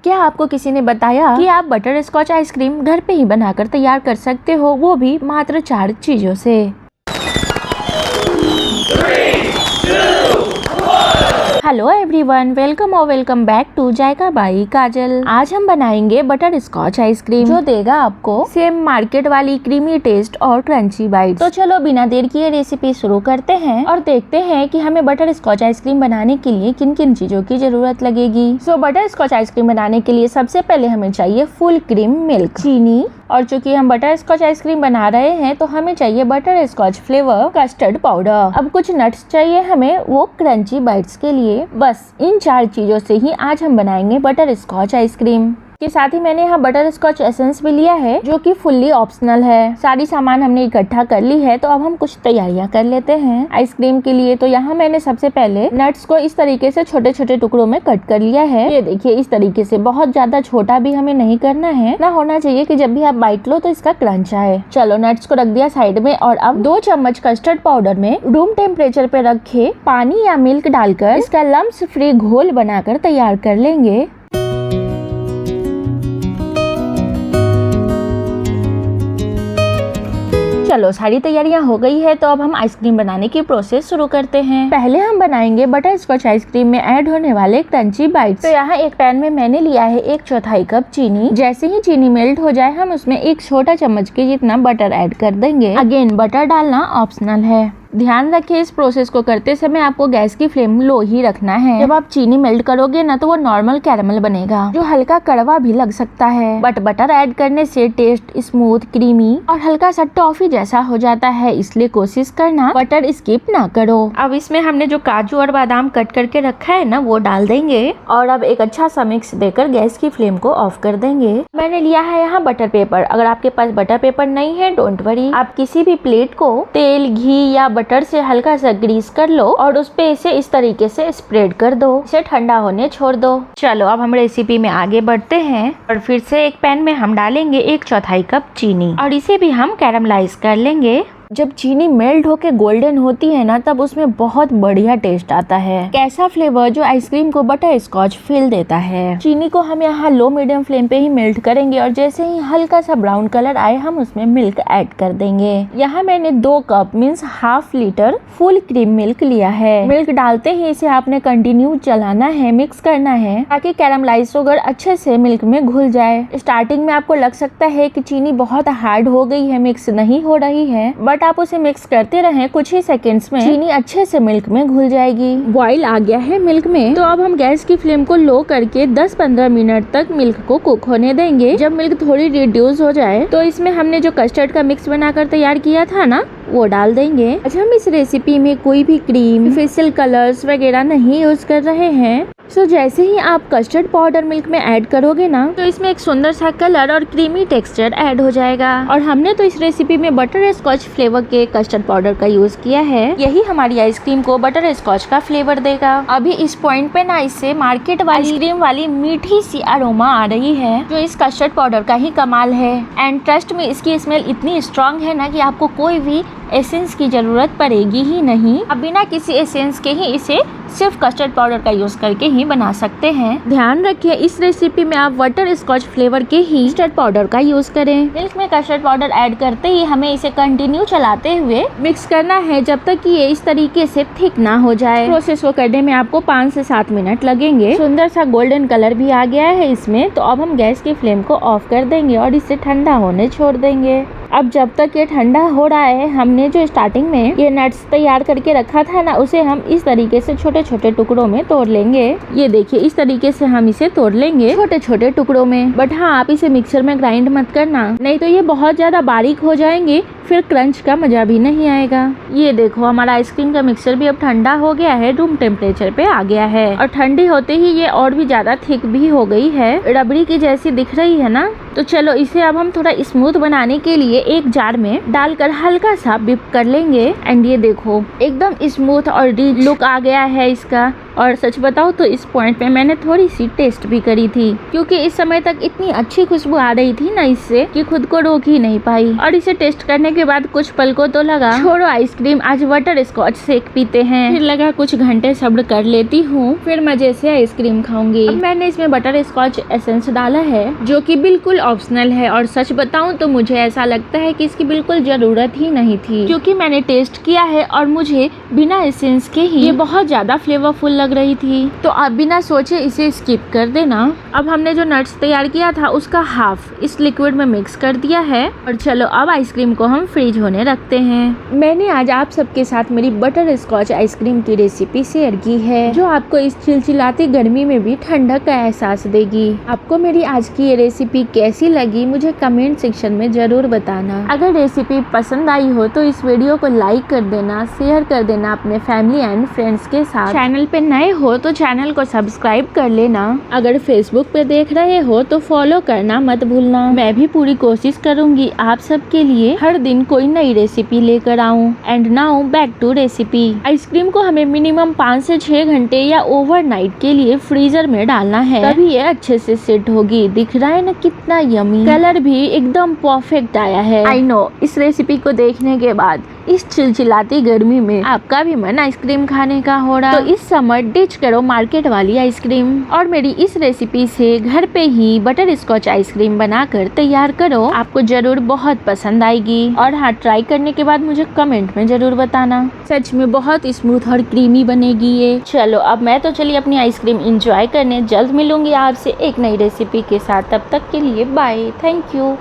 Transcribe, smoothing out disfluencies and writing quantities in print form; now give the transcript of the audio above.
क्या आपको किसी ने बताया कि आप बटर स्कॉच आइसक्रीम घर पे ही बनाकर तैयार कर सकते हो, वो भी मात्र 4 चीजों से। Hello everyone, welcome back to Zaika by Kajal. आज हम बनाएंगे बटर स्कॉच आइसक्रीम जो देगा आपको सेम मार्केट वाली क्रीमी टेस्ट और क्रंची बाइट। तो चलो बिना देर किए रेसिपी शुरू करते हैं और देखते हैं कि हमें बटर स्कॉच आइसक्रीम बनाने के लिए किन किन चीजों की जरूरत लगेगी। सो बटर स्कॉच आइसक्रीम बनाने के लिए सबसे पहले हमें चाहिए फुल क्रीम मिल्क, चीनी, और चूंकि हम बटर स्कॉच आइसक्रीम बना रहे हैं तो हमें चाहिए butterscotch flavour custard powder. अब कुछ नट्स चाहिए हमें वो क्रंची बाइट्स के लिए। बस इन 4 चीजों से ही आज हम बनाएंगे बटर स्कॉच आइसक्रीम। के साथ ही मैंने यहाँ बटर स्कॉच एसेंस भी लिया है जो कि फुल्ली ऑप्शनल है। सारी सामान हमने इकट्ठा कर ली है, तो अब हम कुछ तैयारियां कर लेते हैं आइसक्रीम के लिए। तो यहाँ मैंने सबसे पहले नट्स को इस तरीके से छोटे छोटे टुकड़ों में कट कर लिया है। ये देखिए इस तरीके से, बहुत ज्यादा छोटा भी हमें नहीं करना है, ना होना चाहिए कि जब भी आप बाइट लो तो इसका क्रंच आए। चलो नट्स को रख दिया साइड में और अब 2 चम्मच कस्टर्ड पाउडर में रूम टेम्परेचर पे रखे पानी या मिल्क डालकर इसका लम्स फ्री घोल बनाकर तैयार कर लेंगे। चलो सारी तैयारियां हो गई है, तो अब हम आइसक्रीम बनाने की प्रोसेस शुरू करते हैं। पहले हम बनाएंगे बटर स्कॉच आइसक्रीम में ऐड होने वाले क्रंची बाइट्स। तो यहाँ एक पैन में मैंने लिया है 1/4 कप चीनी। जैसे ही चीनी मेल्ट हो जाए हम उसमें 1 छोटा चम्मच के जितना बटर ऐड कर देंगे। अगेन बटर डालना ऑप्शनल है। ध्यान रखिए इस प्रोसेस को करते समय आपको गैस की फ्लेम लो ही रखना है। जब आप चीनी मेल्ट करोगे ना तो वो नॉर्मल कैरेमल बनेगा जो हल्का कड़वा भी लग सकता है, बट बटर ऐड करने से टेस्ट स्मूथ, क्रीमी और हल्का सा टॉफी जैसा हो जाता है। इसलिए कोशिश करना बटर स्किप ना करो। अब इसमें हमने जो काजू और बादाम कट करके रखा है ना वो डाल देंगे और अब एक अच्छा सा मिक्स देकर गैस की फ्लेम को ऑफ कर देंगे। मैंने लिया है यहाँ बटर पेपर। अगर आपके पास बटर पेपर नहीं है डोंट वरी, आप किसी भी प्लेट को तेल, घी या बटर से हल्का सा ग्रीस कर लो और उस पे इसे इस तरीके से स्प्रेड कर दो। इसे ठंडा होने छोड़ दो। चलो अब हम रेसिपी में आगे बढ़ते हैं और फिर से एक पैन में हम डालेंगे 1/4 कप चीनी और इसे भी हम कैरमलाइज कर लेंगे। जब चीनी मेल्ट होके गोल्डन होती है ना तब उसमें बहुत बढ़िया टेस्ट आता है, कैसा फ्लेवर जो आइसक्रीम को बटर स्कॉच फील देता है। चीनी को हम यहाँ लो मीडियम फ्लेम पे ही मेल्ट करेंगे और जैसे ही हल्का सा ब्राउन कलर आए हम उसमें मिल्क ऐड कर देंगे। यहाँ मैंने 2 cup means ½ litre full cream milk लिया है। मिल्क डालते ही इसे आपने कंटिन्यू चलाना है, मिक्स करना है ताकि कैरमलाइज शुगर अच्छे से मिल्क में घुल जाए। स्टार्टिंग में आपको लग सकता है कि चीनी बहुत हार्ड हो गई है, मिक्स नहीं हो रही है, बट आप उसे मिक्स करते रहें, कुछ ही सेकंड्स में चीनी अच्छे से मिल्क में घुल जाएगी। बॉईल आ गया है मिल्क में, तो अब हम गैस की फ्लेम को लो करके 10-15 मिनट तक मिल्क को कुक होने देंगे। जब मिल्क थोड़ी रिड्यूस हो जाए तो इसमें हमने जो कस्टर्ड का मिक्स बनाकर तैयार किया था ना वो डाल देंगे। आज हम इस रेसिपी में कोई भी क्रीम, आर्टिफिशियल कलर्स वगैरह नहीं यूज कर रहे हैं। सो जैसे ही आप कस्टर्ड पाउडर मिल्क में ऐड करोगे ना तो इसमें एक सुंदर सा कलर और क्रीमी टेक्सचर ऐड हो जाएगा। और हमने तो इस रेसिपी में बटर स्कॉच फ्लेवर के कस्टर्ड पाउडर का यूज किया है। यही हमारी आइसक्रीम को बटर स्कॉच का फ्लेवर देगा। अभी इस पॉइंट पे ना इससे मार्केट वाली आइसक्रीम वाली मीठी सी अरोमा आ रही है जो इस कस्टर्ड पाउडर का ही कमाल है। एंड ट्रस्ट में इसकी स्मेल इतनी स्ट्रॉन्ग है ना कि आपको कोई भी एसेंस की जरूरत पड़ेगी ही नहीं। अब बिना किसी एसेंस के ही इसे सिर्फ कस्टर्ड पाउडर का यूज करके ही बना सकते हैं। ध्यान रखिए इस रेसिपी में आप बटर स्कॉच फ्लेवर के ही कस्टर्ड पाउडर का यूज करें। मिल्क में कस्टर्ड पाउडर ऐड करते ही हमें इसे कंटिन्यू चलाते हुए मिक्स करना है जब तक कि ये इस तरीके से थिक ना हो जाए। प्रोसेस को करने में आपको 5 से 7 मिनट लगेंगे। सुंदर सा गोल्डन कलर भी आ गया है इसमें, तो अब हम गैस की फ्लेम को ऑफ कर देंगे और इसे ठंडा होने छोड़ देंगे। अब जब तक ये ठंडा हो रहा है हमने जो स्टार्टिंग में ये नट्स तैयार करके रखा था ना उसे हम इस तरीके से छोटे छोटे टुकड़ों में तोड़ लेंगे। ये देखिए इस तरीके से हम इसे तोड़ लेंगे छोटे छोटे टुकड़ों में। बट हाँ आप इसे मिक्सर में ग्राइंड मत करना, नहीं तो ये बहुत ज्यादा बारीक हो जाएंगे, फिर क्रंच का मजा भी नहीं आएगा। ये देखो हमारा आइसक्रीम का मिक्सर भी अब ठंडा हो गया है, रूम टेम्परेचर पे आ गया है और ठंडी होते ही ये और भी ज्यादा थिक भी हो गई है, रबड़ी की जैसी दिख रही है ना। तो चलो इसे अब हम थोड़ा स्मूथ बनाने के लिए एक जार में डालकर हल्का सा बिप कर लेंगे। एंड ये देखो एकदम स्मूथ और रिच लुक आ गया है इसका। और सच बताओ तो इस पॉइंट पे मैंने थोड़ी सी टेस्ट भी करी थी, क्योंकि इस समय तक इतनी अच्छी खुशबू आ रही थी ना इससे कि खुद को रोक ही नहीं पाई। और इसे टेस्ट करने के बाद कुछ पल को तो लगा छोड़ो आइसक्रीम, आज बटर स्कॉच शेक पीते हैं। फिर लगा कुछ घंटे सब्र कर लेती हूँ, फिर मजे से आइसक्रीम खाऊंगी। अब मैंने इसमें बटर स्कॉच एसेंस डाला है जो कि बिल्कुल ऑप्शनल है, और सच बताऊं तो मुझे ऐसा लगता है कि इसकी बिल्कुल जरूरत ही नहीं थी, क्योंकि मैंने टेस्ट किया है और मुझे बिना एसेंस के ही ये बहुत ज्यादा फ्लेवरफुल लग रही थी। तो आप बिना सोचे इसे स्किप कर देना। अब हमने जो नट्स तैयार किया था उसका हाफ इस लिक्विड में मिक्स कर दिया है, और चलो अब आइसक्रीम को हम फ्रीज होने रखते हैं। मैंने आज आप सबके साथ मेरी बटर स्कॉच आइसक्रीम की रेसिपी शेयर की है, जो आपको इस चिलचिलाती गर्मी में भी ठंडक का एहसास देगी। आपको मेरी आज की ये रेसिपी कैसी लगी मुझे कमेंट सेक्शन में जरूर बताना। अगर रेसिपी पसंद आई हो तो इस वीडियो को लाइक कर देना, शेयर कर देना अपने फैमिली एंड फ्रेंड्स के साथ। चैनल पे नए हो तो चैनल को सब्सक्राइब कर लेना। अगर फेसबुक पे देख रहे हो तो फॉलो करना मत भूलना। मैं भी पूरी कोशिश करूंगी आप सबके लिए हर दिन कोई नई रेसिपी लेकर आऊं। And now back to recipe. Ice cream को हमें मिनिमम 5 से 6 घंटे या ओवरनाइट के लिए फ्रीजर में डालना है, तभी ये अच्छे से सेट होगी। दिख रहा है ना कितना यमी, कलर भी एकदम परफेक्ट आया है। आई नो इस रेसिपी को देखने के बाद इस चिलचिलाती गर्मी में आपका भी मन आइसक्रीम खाने का हो रहा, तो इस समर डिच करो मार्केट वाली आइसक्रीम और मेरी इस रेसिपी से घर पे ही बटर स्कॉच आइसक्रीम बनाकर तैयार करो। आपको जरूर बहुत पसंद आएगी, और हाँ ट्राई करने के बाद मुझे कमेंट में जरूर बताना। सच में बहुत स्मूथ और क्रीमी बनेगी ये। चलो अब मैं तो चली अपनी आइसक्रीम इंजॉय करने। जल्द मिलूंगी आपसे एक नई रेसिपी के साथ, तब तक के लिए बाय, थैंक यू।